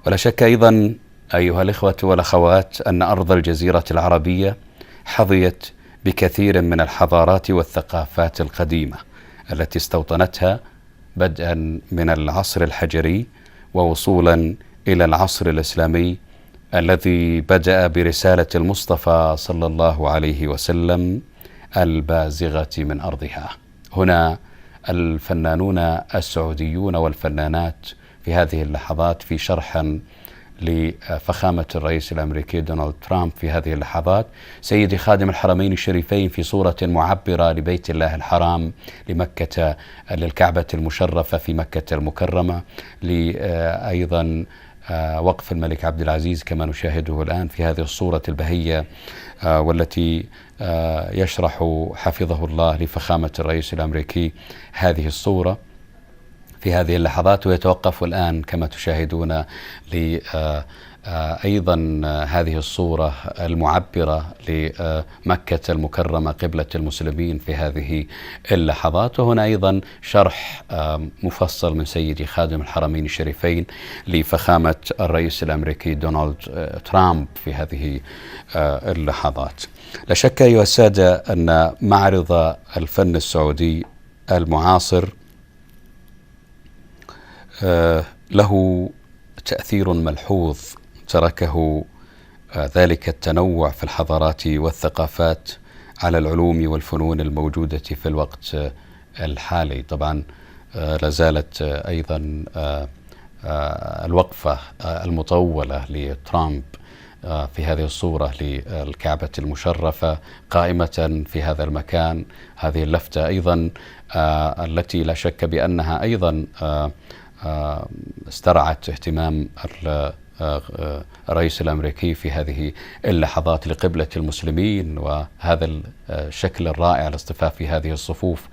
ولا شك أيضا أيها الإخوة والأخوات أن أرض الجزيرة العربية حظيت بكثير من الحضارات والثقافات القديمة التي استوطنتها بدءا من العصر الحجري ووصولا إلى العصر الإسلامي الذي بدأ برسالة المصطفى صلى الله عليه وسلم البازغة من أرضها. هنا الفنانون السعوديون والفنانات في هذه اللحظات في شرح لفخامة الرئيس الأمريكي دونالد ترامب في هذه اللحظات: سيدي خادم الحرمين الشريفين في صورة معبرة لبيت الله الحرام، لمكة، للكعبة المشرفة في مكة المكرمة، أيضا وقف الملك عبد العزيز كما نشاهده الآن في هذه الصورة البهية، والتي يشرح حفظه الله لفخامة الرئيس الأمريكي هذه الصورة في هذه اللحظات. ويتوقف الآن كما تشاهدون أيضا هذه الصورة المعبرة لمكة المكرمة قبلة المسلمين في هذه اللحظات. وهنا أيضا شرح مفصل من سيدي خادم الحرمين الشريفين لفخامة الرئيس الأمريكي دونالد ترامب في هذه اللحظات. لا شك أيها السادة أن معرض الفن السعودي المعاصر له تأثير ملحوظ تركه ذلك التنوع في الحضارات والثقافات على العلوم والفنون الموجودة في الوقت الحالي. طبعا لازالت أيضا الوقفة المطولة لترامب في هذه الصورة للكعبة المشرفة قائمة في هذا المكان. هذه اللفتة أيضا التي لا شك بأنها أيضا استرعت اهتمام الرئيس الأمريكي في هذه اللحظات لقبلة المسلمين، وهذا الشكل الرائع لاصطفاف هذه الصفوف